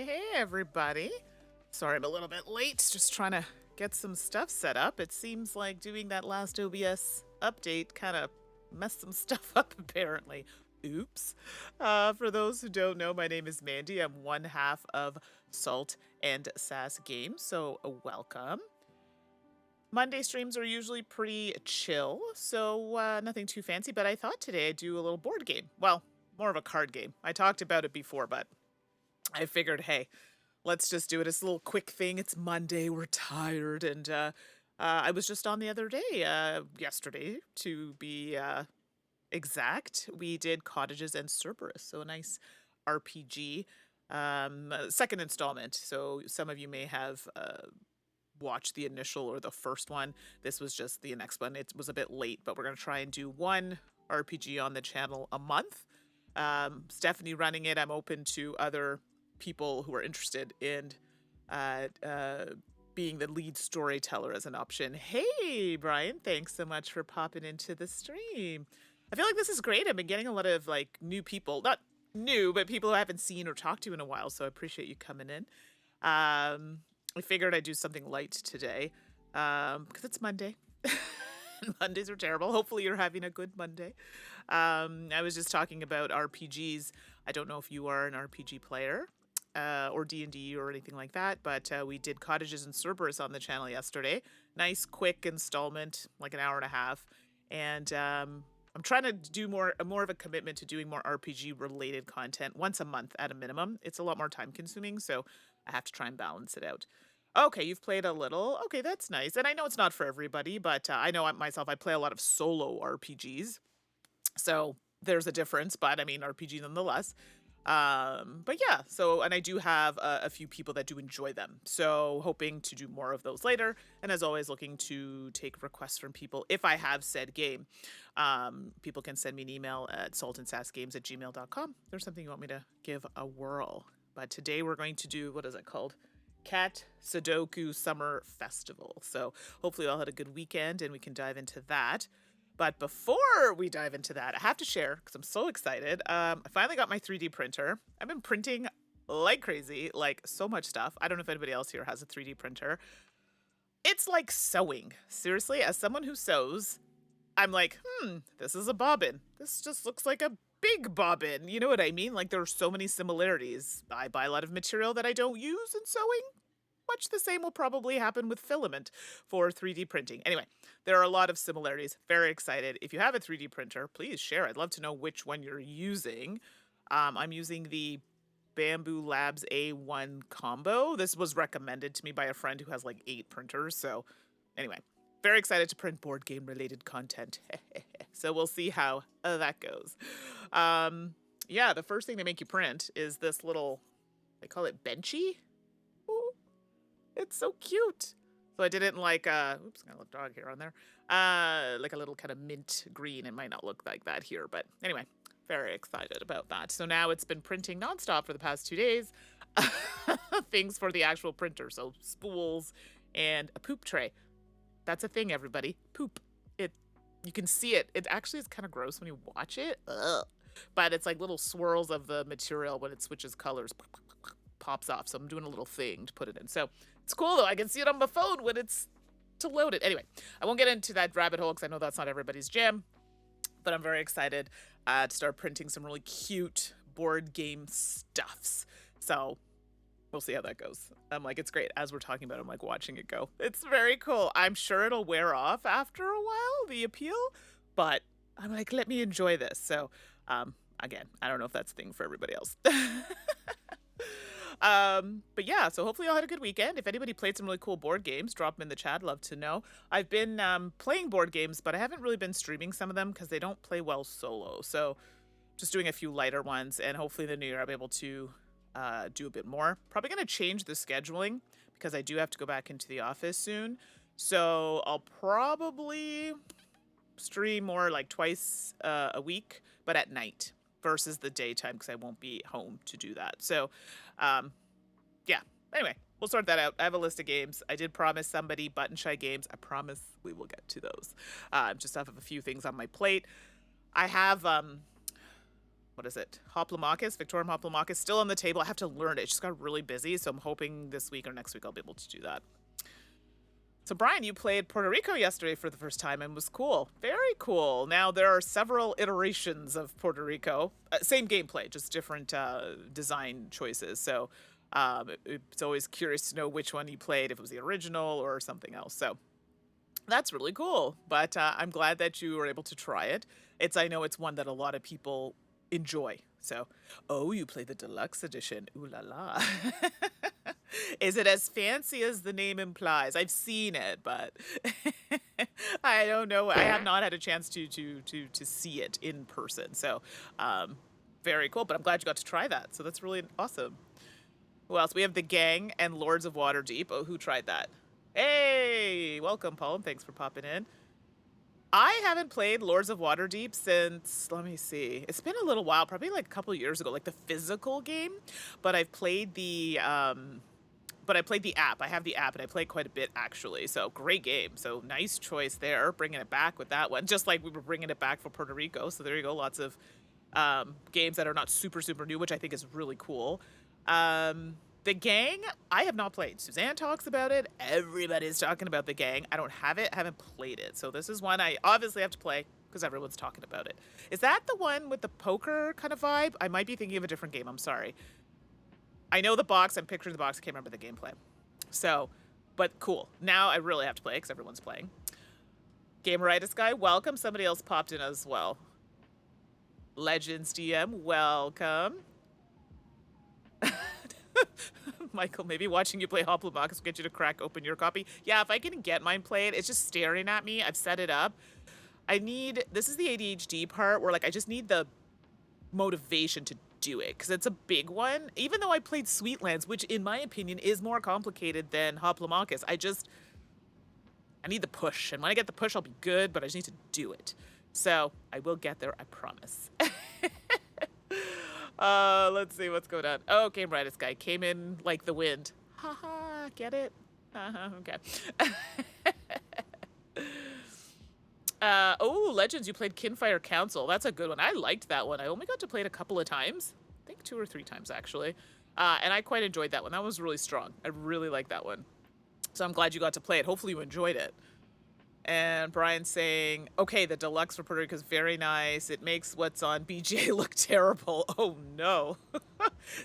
Hey, everybody. Sorry I'm a little bit late, just trying to get some stuff set up. It seems like doing that last OBS update kind of messed some stuff up, apparently. Oops. For those who don't know, my name is Mandi. I'm one half of Salt and Sass Games, so welcome. Monday streams are usually pretty chill, so nothing too fancy, but I thought today I'd do a little board game. Well, more of a card game. I talked about it before, but I figured, hey, let's just do it. It's a little quick thing. It's Monday. We're tired. And I was just on the other day, yesterday, to be exact. We did Cottages and Cerberus. So a nice RPG. Second installment. So some of you may have watched the initial or the first one. This was just the next one. It was a bit late, but we're going to try and do one RPG on the channel a month. Stephanie running it. I'm open to other people who are interested in being the lead storyteller as an option. Hey, Brian, thanks so much for popping into the stream. I feel like this is great. I've been getting a lot of like new people, not new, but people who I haven't seen or talked to in a while. So I appreciate you coming in. I figured I'd do something light today because it's Monday. Mondays are terrible. Hopefully you're having a good Monday. I was just talking about RPGs. I don't know if you are an RPG player or D&D or anything like that, but we did Cottages and Cerberus on the channel yesterday. Nice, quick installment, like an hour and a half. And I'm trying to do more of a commitment to doing more RPG-related content once a month at a minimum. It's a lot more time-consuming, so I have to try and balance it out. Okay, you've played a little. Okay, that's nice. And I know it's not for everybody, but I know myself, I play a lot of solo RPGs. So there's a difference, but I mean, RPG nonetheless. But yeah, so, and I do have a few people that do enjoy them. So hoping to do more of those later. And as always, looking to take requests from people if I have said game. People can send me an email at saltandsassgames@gmail.com. If there's something you want me to give a whirl. But today we're going to do, what is it called? Cat Sudoku Summer Festival. So hopefully you all had a good weekend and we can dive into that. But before we dive into that, I have to share, because I'm so excited, I finally got my 3D printer. I've been printing like crazy, like so much stuff. I don't know if anybody else here has a 3D printer. It's like sewing. Seriously, as someone who sews, I'm like, this is a bobbin. This just looks like a big bobbin. You know what I mean? Like there are so many similarities. I buy a lot of material that I don't use in sewing. Much the same will probably happen with filament for 3D printing. Anyway, there are a lot of similarities. Very excited. If you have a 3D printer, please share. I'd love to know which one you're using. I'm using the Bamboo Labs A1 combo. This was recommended to me by a friend who has like 8 printers. So anyway, very excited to print board game related content. So we'll see how that goes. Yeah, the first thing they make you print is this little, they call it benchy. Ooh, it's so cute. So I did it in like oops, got a little dog hair on there. Like a little kind of mint green. It might not look like that here, but anyway, very excited about that. So now it's been printing nonstop for the past 2 days. Things for the actual printer. So spools and a poop tray. That's a thing, everybody. Poop. You can see it. It actually is kind of gross when you watch it. Ugh. But it's like little swirls of the material when it switches colors. Pops off. So I'm doing a little thing to put it in. So it's cool though. I can see it on my phone when it's to load it. Anyway, I won't get into that rabbit hole because I know that's not everybody's jam. But I'm very excited to start printing some really cute board game stuffs. So we'll see how that goes. I'm like, it's great. As we're talking about it, I'm like watching it go. It's very cool. I'm sure it'll wear off after a while, the appeal. But I'm like, let me enjoy this. So again, I don't know if that's a thing for everybody else. But yeah, so hopefully y'all had a good weekend. If anybody played some really cool board games, drop them in the chat. Love to know. I've been playing board games, but I haven't really been streaming some of them because they don't play well solo. So just doing a few lighter ones, and hopefully in the new year I'll be able to do a bit more. Probably going to change the scheduling because I do have to go back into the office soon. So I'll probably stream more like twice a week, but at night versus the daytime because I won't be home to do that. So yeah, anyway, we'll sort that out. I have a list of games. I did promise somebody Button Shy Games. I promise we will get to those. Just have a few things on my plate. I have what is it? Hoplomachus, Victorium Hoplomachus, still on the table. I have to learn it. It just got really busy, so I'm hoping this week or next week I'll be able to do that. So, Brian, you played Puerto Rico yesterday for the first time and was cool. Very cool. Now, there are several iterations of Puerto Rico. Same gameplay, just different design choices. So, it's always curious to know which one you played, if it was the original or something else. So, that's really cool. But I'm glad that you were able to try it. I know it's one that a lot of people enjoy. So, oh, you played the deluxe edition. Ooh la la. Is it as fancy as the name implies? I've seen it, but I don't know. I have not had a chance to see it in person. So, very cool. But I'm glad you got to try that. So that's really awesome. Who else? We have the Gang and Lords of Waterdeep. Oh, who tried that? Hey, welcome, Paul, and thanks for popping in. I haven't played Lords of Waterdeep since, let me see, it's been a little while, probably like a couple years ago, like the physical game, but I've played the app. I have the app and I played quite a bit actually. So great game. So nice choice there, bringing it back with that one, just like we were bringing it back for Puerto Rico. So there you go. Lots of games that are not super new, which I think is really cool. The Gang, I have not played. Suzanne talks about it. Everybody's talking about the Gang. I don't have it. I haven't played it. So this is one I obviously have to play because everyone's talking about it. Is that the one with the poker kind of vibe? I might be thinking of a different game. I'm sorry. I know the box. I'm picturing the box. I can't remember the gameplay. So, but cool. Now I really have to play because everyone's playing. Gameritis guy, welcome. Somebody else popped in as well. Legends DM, welcome. Michael, maybe watching you play Hoplomachus will get you to crack open your copy. Yeah, if I can get mine played, it's just staring at me. I've set it up. This is the ADHD part where like I just need the motivation to do it because it's a big one. Even though I played Sweetlands, which in my opinion is more complicated than Hoplomachus, I need the push. And when I get the push, I'll be good, but I just need to do it. So I will get there, I promise. Let's see what's going on. Oh, Game Brightest guy came in like the wind. Haha, get it? Okay. Oh, Legends, you played Kinfire Council. That's a good one. I liked that one. I only got to play it a couple of times. I think 2 or 3 times, actually. And I quite enjoyed that one. That was really strong. I really liked that one. So I'm glad you got to play it. Hopefully you enjoyed it. And Brian's saying, okay, the deluxe for Puerto Rico is very nice. It makes what's on BGA look terrible. Oh, no.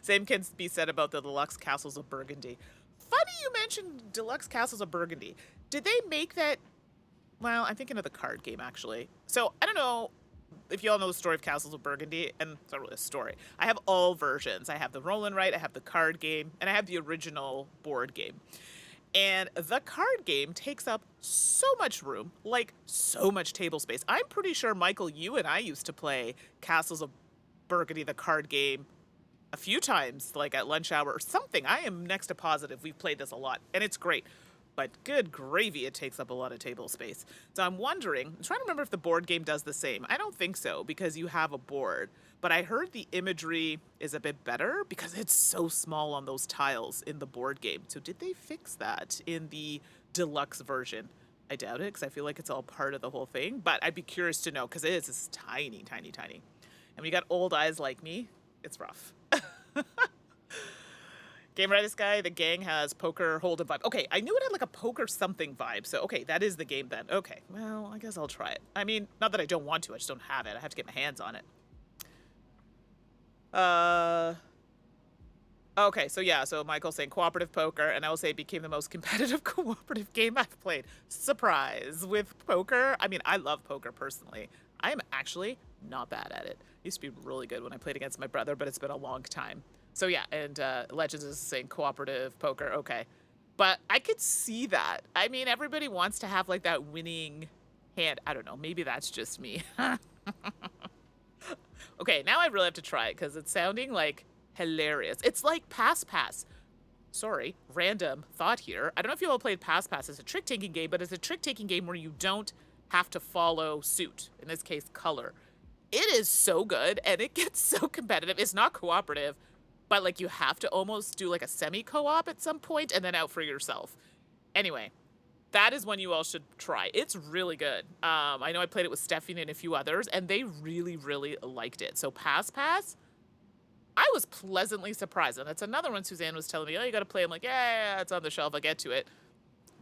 Same can be said about the deluxe Castles of Burgundy. Funny you mentioned deluxe Castles of Burgundy. Did they make that? Well, I'm thinking of the card game, actually. So I don't know if you all know the story of Castles of Burgundy, and it's not really a story. I have all versions. I have the roll and write, I have the card game, and I have the original board game. And the card game takes up so much room, like so much table space. I'm pretty sure, Michael, you and I used to play Castles of Burgundy, the card game, a few times, like at lunch hour or something. I am next to positive we've played this a lot, and it's great. But good gravy, it takes up a lot of table space. So I'm trying to remember if the board game does the same. I don't think so, because you have a board. But I heard the imagery is a bit better because it's so small on those tiles in the board game. So did they fix that in the deluxe version? I doubt it, because I feel like it's all part of the whole thing. But I'd be curious to know, because it is just tiny, tiny, tiny. And when you got old eyes like me, it's rough. Game Right, this guy, the Gang has poker hold and vibe. Okay, I knew it had like a poker something vibe. So, okay, that is the game then. Okay, well, I guess I'll try it. I mean, not that I don't want to, I just don't have it. I have to get my hands on it. Okay, so yeah, so Michael's saying cooperative poker, and I will say it became the most competitive cooperative game I've played. Surprise! With poker, I mean, I love poker personally. I am actually not bad at it. Used to be really good when I played against my brother, but it's been a long time. So yeah, and Legends is saying cooperative poker, okay. But I could see that. I mean, everybody wants to have like that winning hand. I don't know, maybe that's just me. Okay, now I really have to try it because it's sounding like hilarious. It's like Pass Pass. Sorry, random thought here. I don't know if you all played Pass Pass. It's a trick-taking game, but it's a trick-taking game where you don't have to follow suit. In this case, color. It is so good, and it gets so competitive. It's not cooperative, but like you have to almost do like a semi-co-op at some point and then out for yourself. Anyway, That is one you all should try. It's really good. I know I played it with Stephanie and a few others, and they really, really liked it. So Pass, I was pleasantly surprised. And that's another one Suzanne was telling me, oh, you got to play. I'm like, yeah, it's on the shelf. I'll get to it.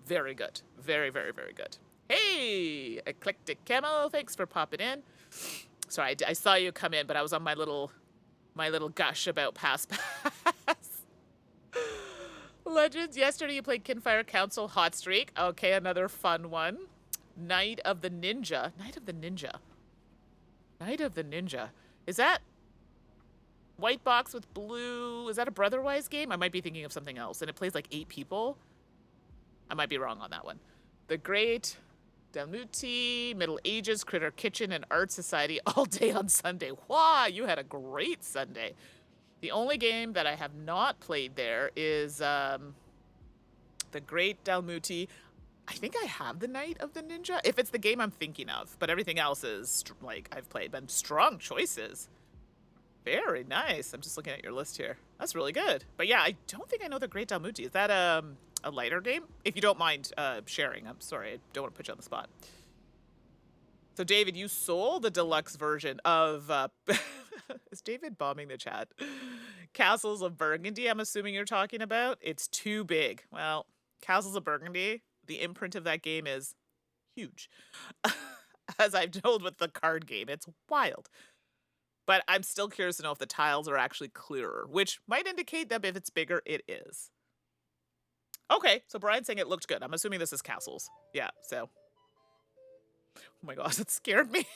Very good. Very, very, very good. Hey, Eclectic Camo, thanks for popping in. Sorry, I saw you come in, but I was on my little gush about Pass. Legends, yesterday you played Kinfire Council Hot Streak. Okay, another fun one. Night of the Ninja. Night of the Ninja. Is that white box with blue? Is that a Brotherwise game? I might be thinking of something else. And it plays like 8 people. I might be wrong on that one. The Great Dalmuti, Middle Ages, Critter Kitchen, and Art Society all day on Sunday. Wow, you had a great Sunday. The only game that I have not played there is The Great Dalmuti. I think I have the Night of the Ninja, if it's the game I'm thinking of. But everything else is, like, I've played. But strong choices. Very nice. I'm just looking at your list here. That's really good. But yeah, I don't think I know The Great Dalmuti. Is that a lighter game? If you don't mind sharing. I'm sorry. I don't want to put you on the spot. So, David, you sold the deluxe version of... is David bombing the chat? Castles of Burgundy, I'm assuming you're talking about. It's too big. Well, Castles of Burgundy, the imprint of that game is huge. As I've told with the card game, it's wild. But I'm still curious to know if the tiles are actually clearer, which might indicate that if it's bigger, it is. Okay, so Brian's saying it looked good. I'm assuming this is Castles. Yeah, so... Oh my gosh, that scared me.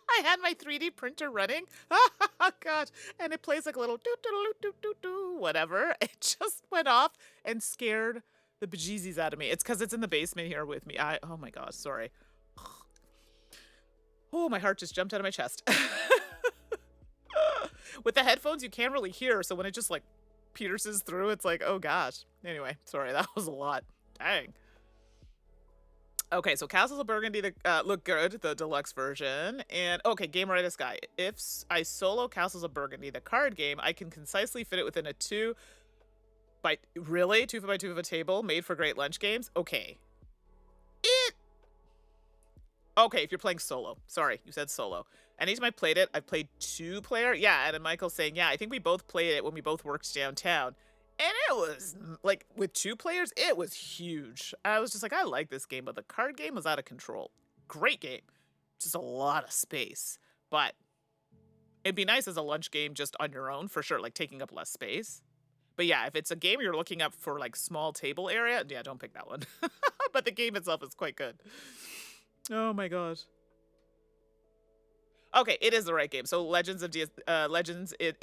I had my 3D printer running. Oh gosh. And it plays like a little doo-doo-doo-doo-doo, whatever. It just went off and scared the bejesus out of me. It's because it's in the basement here with me. Oh my gosh, sorry. Oh, my heart just jumped out of my chest. With the headphones, you can't really hear. So when it just like pierces through, it's like, oh gosh. Anyway, sorry, that was a lot. Dang. Okay, so Castles of Burgundy look good, the deluxe version. And, okay, Gameritis Guy. If I solo Castles of Burgundy, the card game, I can concisely fit it within a 2 by 2 by 2 of a table made for great lunch games? Okay. Okay, if you're playing solo. Sorry, you said solo. Anytime I played it, I've played 2-player. Yeah, and Michael's saying, yeah, I think we both played it when we both worked downtown. And it was, like, with 2 players, it was huge. I was just like, I like this game, but the card game was out of control. Great game. Just a lot of space. But it'd be nice as a lunch game just on your own, for sure, like, taking up less space. But yeah, if it's a game you're looking up for, like, small table area, yeah, don't pick that one. But the game itself is quite good. Oh, my gosh. Okay, it is the right game. So Legends, it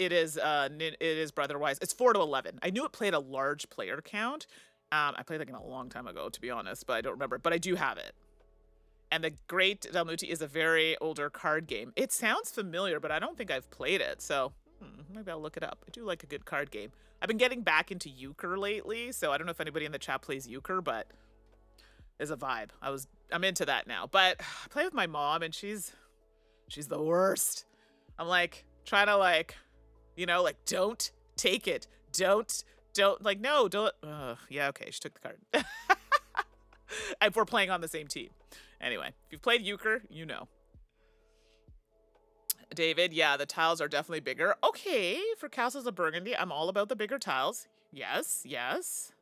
is Brotherwise. It's 4 to 11. I knew it played a large player count. I played that game a long time ago, to be honest, but I don't remember. But I do have it. And the Great Dalmuti is a very older card game. It sounds familiar, but I don't think I've played it. So maybe I'll look it up. I do like a good card game. I've been getting back into euchre lately, so I don't know if anybody in the chat plays euchre, but it's a vibe. I'm into that now. But I play with my mom, and she's the worst. I'm like, trying to like, you know, like, don't take it. Don't, like, no, don't. Yeah, okay, she took the card. If we're playing on the same team. Anyway, if you've played euchre, you know. David, yeah, the tiles are definitely bigger. Okay, for Castles of Burgundy, I'm all about the bigger tiles. Yes, yes.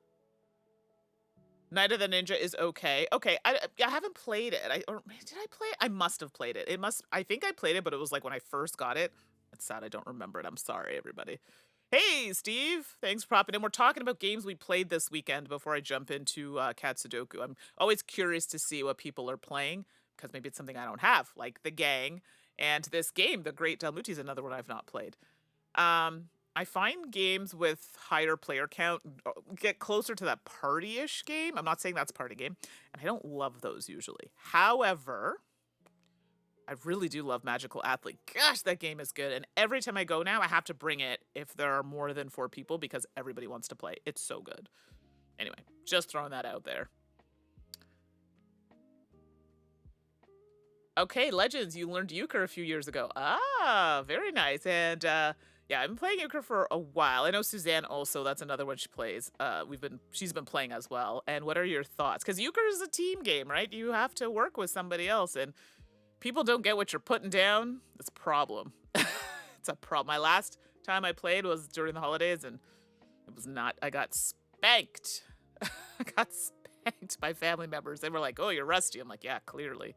Night of the Ninja is okay. Okay, I haven't played it. Did I play it? I must have played it. I think I played it, but it was like when I first got it. It's sad I don't remember it. I'm sorry, everybody. Hey, Steve. Thanks for popping in. We're talking about games we played this weekend before I jump into Cat Sudoku. I'm always curious to see what people are playing, because maybe it's something I don't have, like The Gang. And this game, The Great Dalmuti, is another one I've not played. I find games with higher player count get closer to that party-ish game. I'm not saying that's a party game, and I don't love those usually. However, I really do love Magical Athlete. Gosh, that game is good, and every time I go now, I have to bring it if there are more than 4 people because everybody wants to play. It's so good. Anyway, just throwing that out there. Okay, Legends, you learned euchre a few years ago. Ah, very nice. And Yeah, I've been playing Euchre for a while. I know Suzanne also, that's another one she plays. She's been playing as well. And what are your thoughts? Because Euchre is a team game, right? You have to work with somebody else, and people don't get what you're putting down. It's a problem. It's a problem. My last time I played was during the holidays, and it was not, I got spanked. I got spanked by family members. They were like, oh, you're rusty. I'm like, yeah, clearly.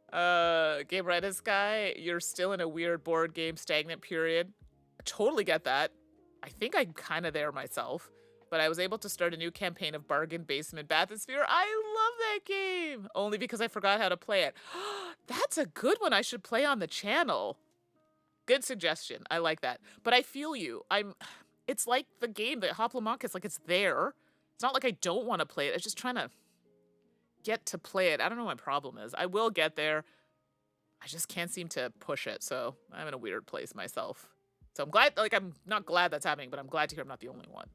Game Redis guy, you're still in a weird board game stagnant period. I totally get that. I think I'm kind of there myself, but I was able to start a new campaign of Bargain Basement Bathysphere. I love that game, only because I forgot how to play it. That's a good one I should play on the channel. Good suggestion. I like that. But I feel you. It's like the game, the Hoplomachus, like it's there. It's not like I don't want to play it. It's just trying to get to play it. I don't know what my problem is. I will get there. I just can't seem to push it. So I'm in a weird place myself. So I'm glad, like, I'm not glad that's happening, but I'm glad to hear I'm not the only one.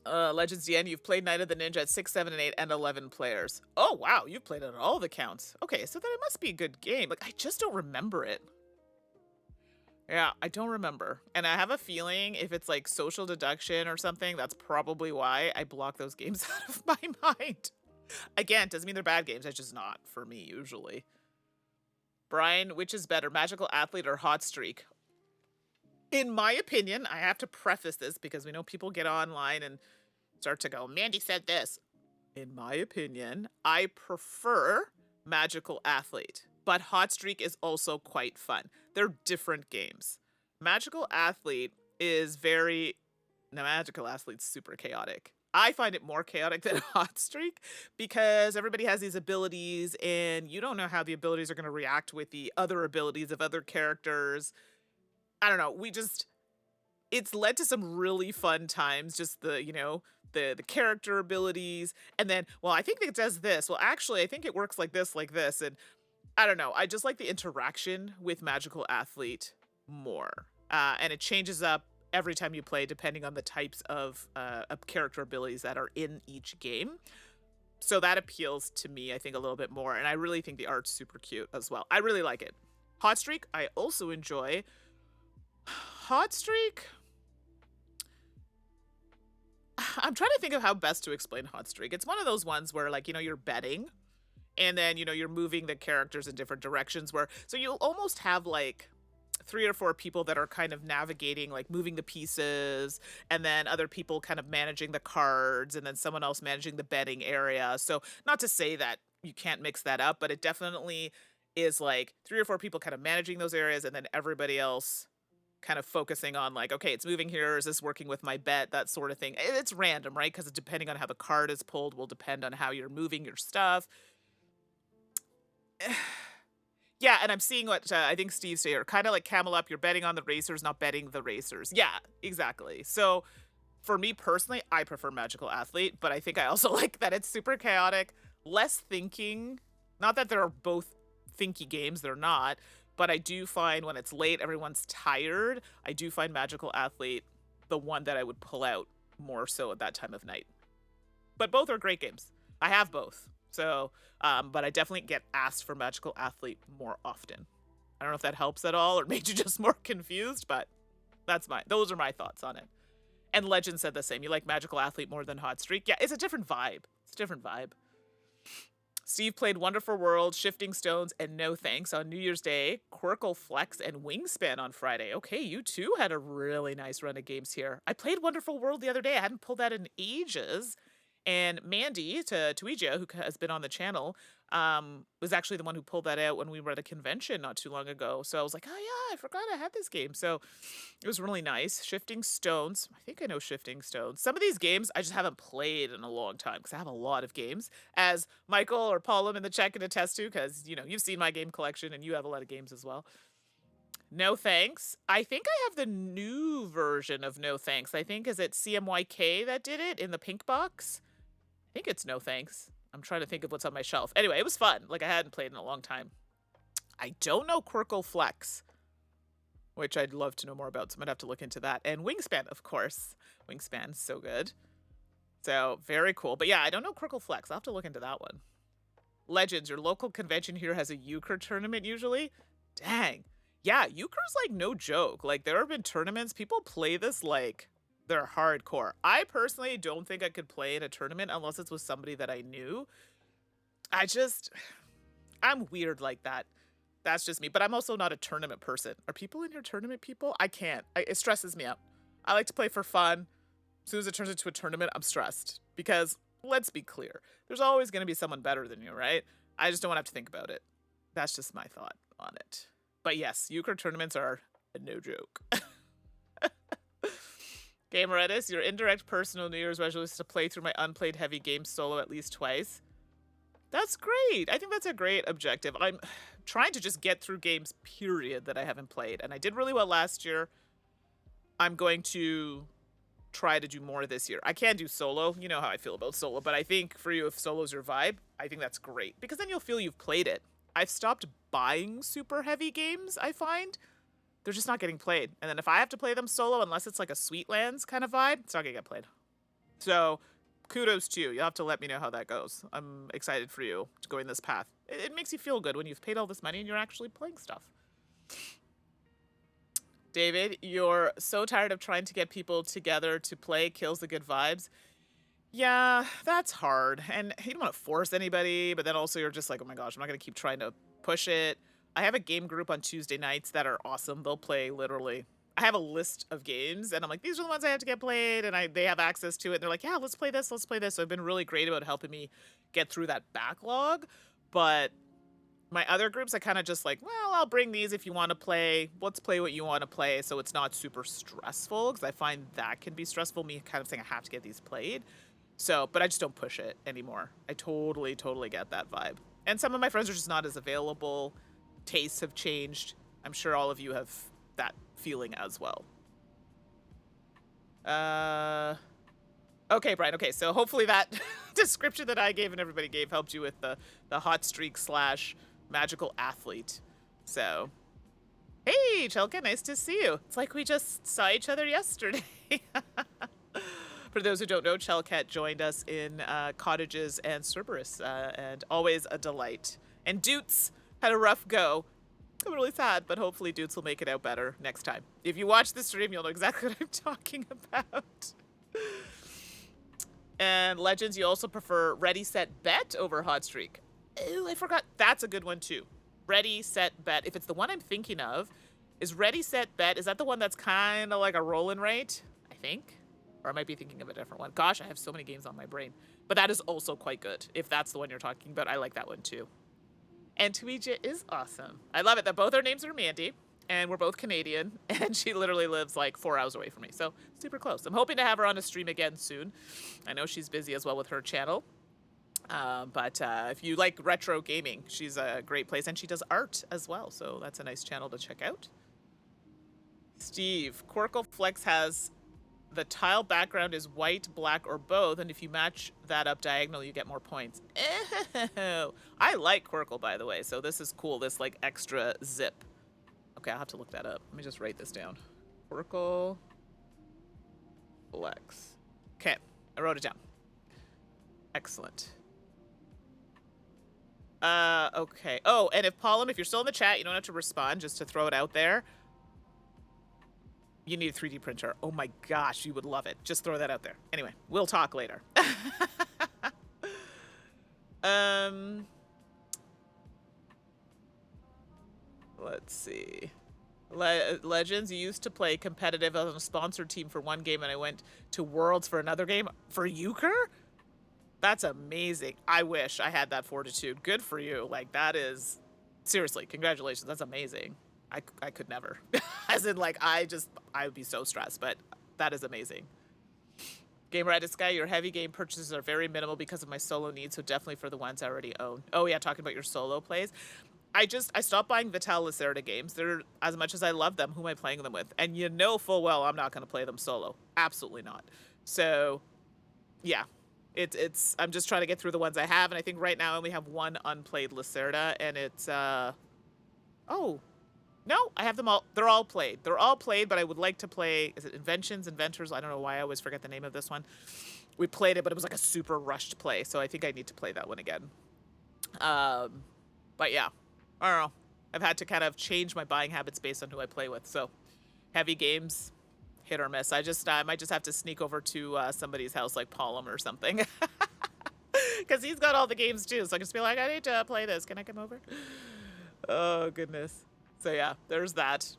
Legends DN, you've played Night of the Ninja at 6, 7, and 8, and 11 players. Oh, wow. You've played it at all the counts. Okay, so then it must be a good game. Like, I just don't remember it. Yeah, I don't remember. And I have a feeling if it's like social deduction or something, that's probably why I block those games out of my mind. Again, doesn't mean they're bad games. It's just not for me, usually. Brian, which is better, Magical Athlete or Hot Streak? In my opinion, I have to preface this because we know people get online and start to go, Mandy said this. In my opinion, I prefer Magical Athlete, but Hot Streak is also quite fun. They're different games. Magical Athlete is Magical Athlete's super chaotic. I find it more chaotic than Hot Streak because everybody has these abilities and you don't know how the abilities are going to react with the other abilities of other characters. I don't know. It's led to some really fun times, just the character abilities. And then, well, I think it does this. Well, actually, I think it works like this. And I don't know. I just like the interaction with Magical Athlete more. And it changes up every time you play, depending on the types of character abilities that are in each game. So that appeals to me, I think, a little bit more. And I really think the art's super cute as well. I really like it. Hot Streak, I also enjoy. Hot Streak? I'm trying to think of how best to explain Hot Streak. It's one of those ones where, like, you're betting. And then, you're moving the characters in different directions so you'll almost have like 3 or 4 people that are kind of navigating, like moving the pieces, and then other people kind of managing the cards, and then someone else managing the betting area. So not to say that you can't mix that up, but it definitely is like 3 or 4 people kind of managing those areas, and then everybody else kind of focusing on like, okay, it's moving here. Is this working with my bet? That sort of thing. It's random, right? Because depending on how the card is pulled will depend on how you're moving your stuff. Yeah, and I'm seeing what I think Steve said here. Kind of like Camel Up, you're betting on the racers, not betting the racers. Yeah, exactly. So for me personally, I prefer Magical Athlete, but I think I also like that it's super chaotic, less thinking. Not that they're both thinky games, they're not. But I do find when it's late, everyone's tired. I do find Magical Athlete the one that I would pull out more so at that time of night. But both are great games. I have both. So, but I definitely get asked for Magical Athlete more often. I don't know if that helps at all or made you just more confused, but those are my thoughts on it. And Legend said the same. You like Magical Athlete more than Hot Streak? Yeah, it's a different vibe. Steve played Wonderful World, Shifting Stones, and No Thanks on New Year's Day, Quirkle Flex, and Wingspan on Friday. Okay, you too had a really nice run of games here. I played Wonderful World the other day. I hadn't pulled that in ages. And Mandy, Tuija, who has been on the channel, was actually the one who pulled that out when we were at a convention not too long ago. So I was like, oh yeah, I forgot I had this game. So it was really nice. Shifting Stones. I think I know Shifting Stones. Some of these games I just haven't played in a long time because I have a lot of games. As Michael or Paulum in the chat can attest to, because, you've seen my game collection and you have a lot of games as well. No Thanks. I think I have the new version of No Thanks. I think, is it CMYK that did it in the pink box? I think it's No Thanks. I'm trying to think of what's on my shelf. Anyway, it was fun. Like, I hadn't played in a long time. I don't know Quirkle Flex, which I'd love to know more about, so I'm going to have to look into that. And Wingspan, of course. Wingspan's so good. So, very cool. But yeah, I don't know Quirkle Flex. I'll have to look into that one. Legends, your local convention here has a euchre tournament usually? Dang. Yeah, euchre's like no joke. Like there have been tournaments, people play this like they're hardcore. I personally don't think I could play in a tournament unless it's with somebody that I knew. I'm weird like that. That's just me. But I'm also not a tournament person. Are people in here tournament people? I can't. It stresses me out. I like to play for fun. As soon as it turns into a tournament, I'm stressed. Because, let's be clear, there's always going to be someone better than you, right? I just don't want to have to think about it. That's just my thought on it. But yes, euchre tournaments are no joke. Gamer Edis, your indirect personal New Year's resolution is to play through my unplayed heavy games solo at least twice. That's great. I think that's a great objective. I'm trying to just get through games, period, that I haven't played. And I did really well last year. I'm going to try to do more this year. I can do solo. You know how I feel about solo. But I think for you, if solo's your vibe, I think that's great. Because then you'll feel you've played it. I've stopped buying super heavy games, I find. They're just not getting played. And then if I have to play them solo, unless it's like a Sweetlands kind of vibe, it's not going to get played. So kudos to you. You'll have to let me know how that goes. I'm excited for you to go in this path. It makes you feel good when you've paid all this money and you're actually playing stuff. David, you're so tired of trying to get people together to play kills the good vibes. Yeah, that's hard. And you don't want to force anybody, but then also you're just like, oh my gosh, I'm not going to keep trying to push it. I have a game group on Tuesday nights that are awesome. They'll play literally. I have a list of games, and I'm like, these are the ones I have to get played, and they have access to it. And they're like, yeah, let's play this, let's play this. So I've been really great about helping me get through that backlog. But my other groups, I kind of just like, well, I'll bring these if you want to play. Let's play what you want to play, so it's not super stressful, because I find that can be stressful, me kind of saying I have to get these played. So, but I just don't push it anymore. I totally get that vibe. And some of my friends are just not as available. Tastes have changed. I'm sure all of you have that feeling as well. Okay, Brian. Okay, so hopefully that description that I gave and everybody gave helped you with the hot streak / magical athlete. So, hey, Chelka, nice to see you. It's like we just saw each other yesterday. For those who don't know, Chelcat joined us in Cottages and Cerberus, and always a delight. And Doots had a rough go. I'm really sad, but hopefully Doots will make it out better next time. If you watch the stream, you'll know exactly what I'm talking about. And Legends, you also prefer Ready, Set, Bet over Hot Streak. Oh, I forgot. That's a good one, too. Ready, Set, Bet. If it's the one I'm thinking of, is Ready, Set, Bet, is that the one that's kind of like a roll-in rate? I think. Or I might be thinking of a different one. Gosh, I have so many games on my brain. But that is also quite good. If that's the one you're talking about, I like that one, too. And Tuija is awesome. I love it that both our names are Mandy, and we're both Canadian, and she literally lives like 4 hours away from me, so super close. I'm hoping to have her on a stream again soon. I know she's busy as well with her channel, but if you like retro gaming, she's a great place, and she does art as well, so that's a nice channel to check out. Steve, Quirkle Flex has the tile background is white, black, or both, and if you match that up diagonal, you get more points. Oh, I like Quirkle, by the way, so this is cool, this, like, extra zip. Okay, I'll have to look that up. Let me just write this down. Quirkle Flex. Okay, I wrote it down. Excellent. Okay. Oh, and if Pollen, if you're still in the chat, you don't have to respond, just to throw it out there. You need a 3D printer. Oh my gosh, you would love it. Just throw that out there. Anyway, we'll talk later. Let's see. Legends, you used to play competitive on a sponsored team for one game, and I went to Worlds for another game. For euchre? That's amazing. I wish I had that fortitude. Good for you. Like, that is... Seriously, congratulations. That's amazing. I could never. As in, like, I would be so stressed, but that is amazing. Gamer Edit Sky, your heavy game purchases are very minimal because of my solo needs, so definitely for the ones I already own. Oh yeah, talking about your solo plays. I stopped buying Vital Lacerda games. They're, as much as I love them, who am I playing them with? And you know full well I'm not going to play them solo. Absolutely not. So, yeah. I'm just trying to get through the ones I have, and I think right now I only have one unplayed Lacerda, and it's, oh... No, I have them all. They're all played. They're all played, but I would like to play... Is it Inventors? I don't know why I always forget the name of this one. We played it, but it was like a super rushed play, so I think I need to play that one again. But yeah. I don't know. I've had to kind of change my buying habits based on who I play with. So heavy games, hit or miss. I might just have to sneak over to somebody's house like Palm or something. Because he's got all the games too. So I can just be like, I need to play this. Can I come over? Oh, goodness. So yeah, there's that.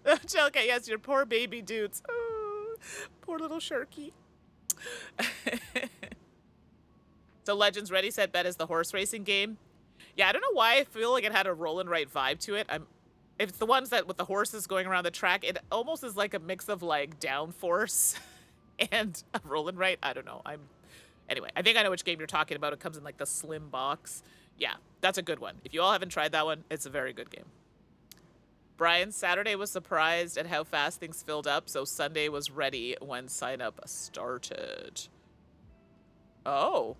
Okay, yes, your poor baby dudes. Oh, poor little Sharky. So Legends Ready Set Bet is the horse racing game. Yeah, I don't know why I feel like it had a roll and write vibe to it. If it's the ones that with the horses going around the track, it almost is like a mix of like downforce and a roll and write. I don't know. Anyway, I think I know which game you're talking about. It comes in like the slim box. Yeah, that's a good one. If you all haven't tried that one, it's a very good game. Brian, Saturday was surprised at how fast things filled up, so Sunday was ready when sign up started. Oh.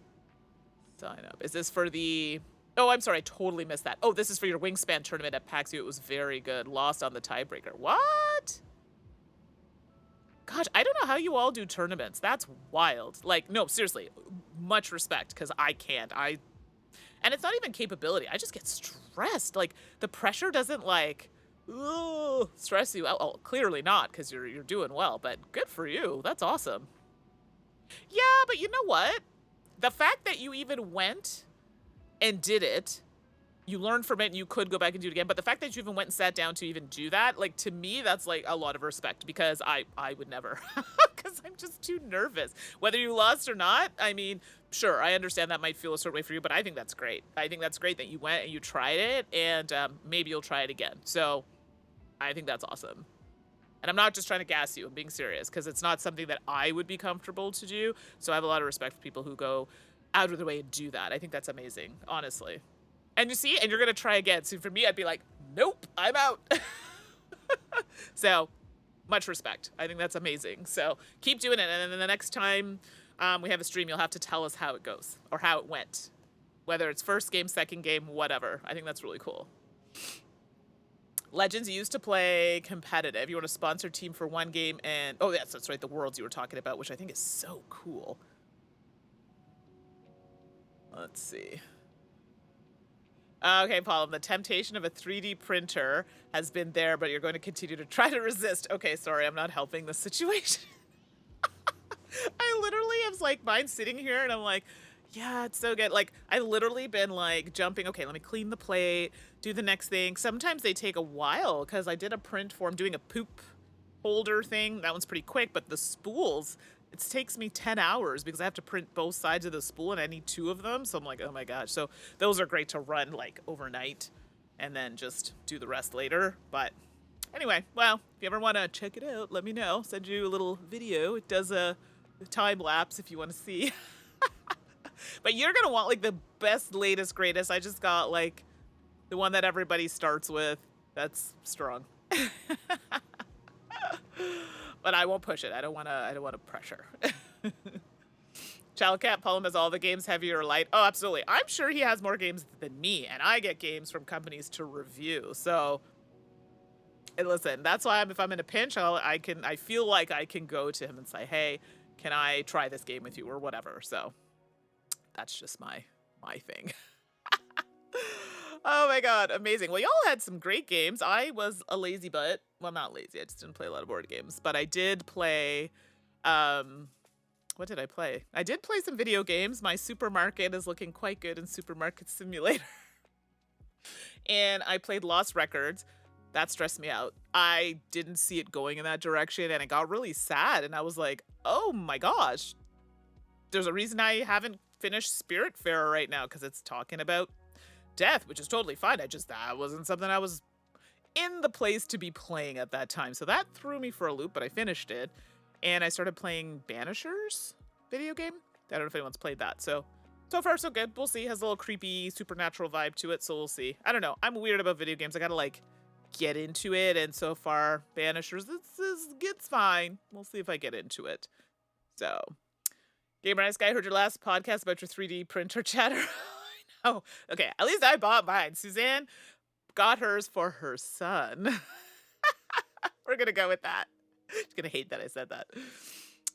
Sign up. Is this for the... Oh, I'm sorry. I totally missed that. Oh, this is for your Wingspan tournament at PAX U. It was very good. Lost on the tiebreaker. What? Gosh, I don't know how you all do tournaments. That's wild. Like, no, seriously. Much respect, because I can't. And it's not even capability. I just get stressed. Like, the pressure doesn't, like, stress you out. Oh, clearly not, because you're doing well. But good for you. That's awesome. Yeah, but you know what? The fact that you even went and did it, you learned from it and you could go back and do it again, but the fact that you even went and sat down to even do that, like, to me, that's like a lot of respect, because I would never, because I'm just too nervous. Whether you lost or not, I mean, sure, I understand that might feel a certain way for you, but I think that's great. I think that's great that you went and you tried it, and maybe you'll try it again. So I think that's awesome. And I'm not just trying to gas you, I'm being serious, because it's not something that I would be comfortable to do. So I have a lot of respect for people who go out of their way and do that. I think that's amazing, honestly. And you see, and you're going to try again. So for me, I'd be like, nope, I'm out. So much respect. I think that's amazing. So keep doing it. And then the next time we have a stream, you'll have to tell us how it goes or how it went. Whether it's first game, second game, whatever. I think that's really cool. Legends, you used to play competitive. You want a sponsored team for one game and... Oh, yes, that's right. The Worlds you were talking about, which I think is so cool. Let's see. Okay, Paul, the temptation of a 3D printer has been there, but you're going to continue to try to resist. Okay, sorry, I'm not helping the situation. I literally have, like, mine sitting here, and I'm like... Yeah, it's so good. Like, I've literally been, like, jumping. Okay, let me clean the plate, do the next thing. Sometimes they take a while, because I did a print for... I'm doing a poop holder thing. That one's pretty quick, but the spools, it takes me 10 hours, because I have to print both sides of the spool, and I need 2 of them. So I'm like, oh my gosh. So those are great to run, like, overnight, and then just do the rest later. But anyway, well, if you ever want to check it out, let me know. Send you a little video. It does a time lapse if you want to see. But you're going to want, like, the best, latest, greatest. I just got, like, the one that everybody starts with. That's strong. But I won't push it. I don't want to pressure. Child Cat Pullum has all the games, heavy or light. Oh, absolutely. I'm sure he has more games than me, and I get games from companies to review. So, and listen, that's why if I'm in a pinch, I feel like I can go to him and say, hey, can I try this game with you or whatever. So that's just my thing. Oh my god, amazing. Well, y'all had some great games. I was a lazy butt. Well, not lazy. I just didn't play a lot of board games. But I did play... what did I play? I did play some video games. My supermarket is looking quite good in Supermarket Simulator. And I played Lost Records. That stressed me out. I didn't see it going in that direction, and it got really sad. And I was like, oh my gosh. There's a reason I haven't finished Spiritfarer right now, because it's talking about death, which is totally fine. That wasn't something I was in the place to be playing at that time. So that threw me for a loop, but I finished it. And I started playing Banishers video game. I don't know if anyone's played that. So far, so good. We'll see. It has a little creepy, supernatural vibe to it, so we'll see. I don't know. I'm weird about video games. I gotta, like, get into it, and so far, Banishers, it's fine. We'll see if I get into it. So, Gamer Nice Guy, heard your last podcast about your 3D printer chatter. I know. Okay, at least I bought mine. Suzanne got hers for her son. We're gonna go with that. She's gonna hate that I said that.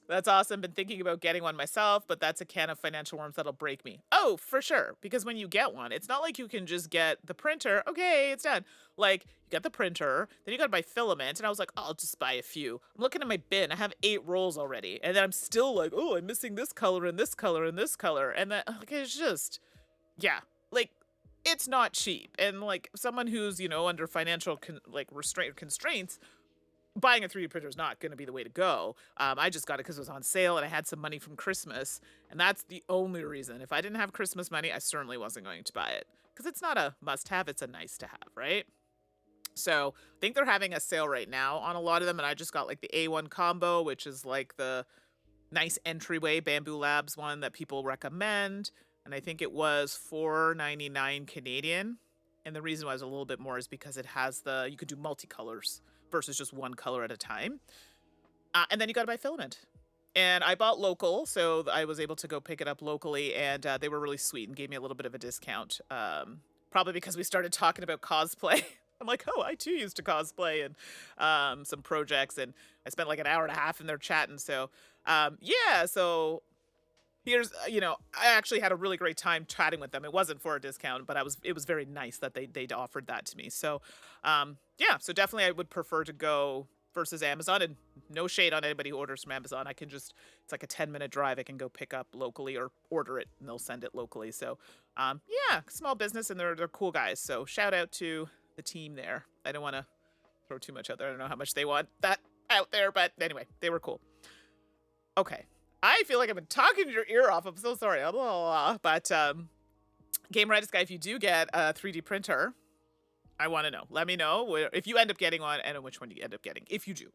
That's awesome. Been thinking about getting one myself, but that's a can of financial worms that'll break me. Oh, for sure. Because when you get one, it's not like you can just get the printer. Okay, it's done. Like, you get the printer, then you gotta buy filament. And I was like, oh, I'll just buy a few. I'm looking at my bin. I have 8 rolls already. And then I'm still like, oh, I'm missing this color and this color and this color. And then, like, it's just, yeah. Like, it's not cheap. And, like, someone who's, you know, under financial, constraints, buying a 3D printer is not going to be the way to go. I just got it because it was on sale and I had some money from Christmas. And that's the only reason. If I didn't have Christmas money, I certainly wasn't going to buy it. Because it's not a must-have, it's a nice-to-have, right? So I think they're having a sale right now on a lot of them. And I just got like the A1 combo, which is like the nice entryway Bamboo Labs one that people recommend. And I think it was $4.99 Canadian. And the reason why it's a little bit more is because it has you could do multicolors versus just one color at a time. And then you got to buy filament. And I bought local, so I was able to go pick it up locally, and they were really sweet and gave me a little bit of a discount. Probably because we started talking about cosplay. I'm like, oh, I too used to cosplay and some projects, and I spent like an hour and a half in there chatting. So, yeah, so here's, you know, I actually had a really great time chatting with them. It wasn't for a discount, but it was very nice that they'd offered that to me. So, yeah, so definitely I would prefer to go versus Amazon, and no shade on anybody who orders from Amazon. I can just, it's like a 10-minute drive. I can go pick up locally or order it and they'll send it locally. So, yeah, small business, and they're cool guys. So shout out to the team there. I don't want to throw too much out there. I don't know how much they want that out there, but anyway, they were cool. Okay. I feel like I've been talking your ear off. I'm so sorry. Blah, blah, blah. But Game Redis guy, if you do get a 3D printer, I want to know. Let me know if you end up getting one and which one you end up getting, if you do.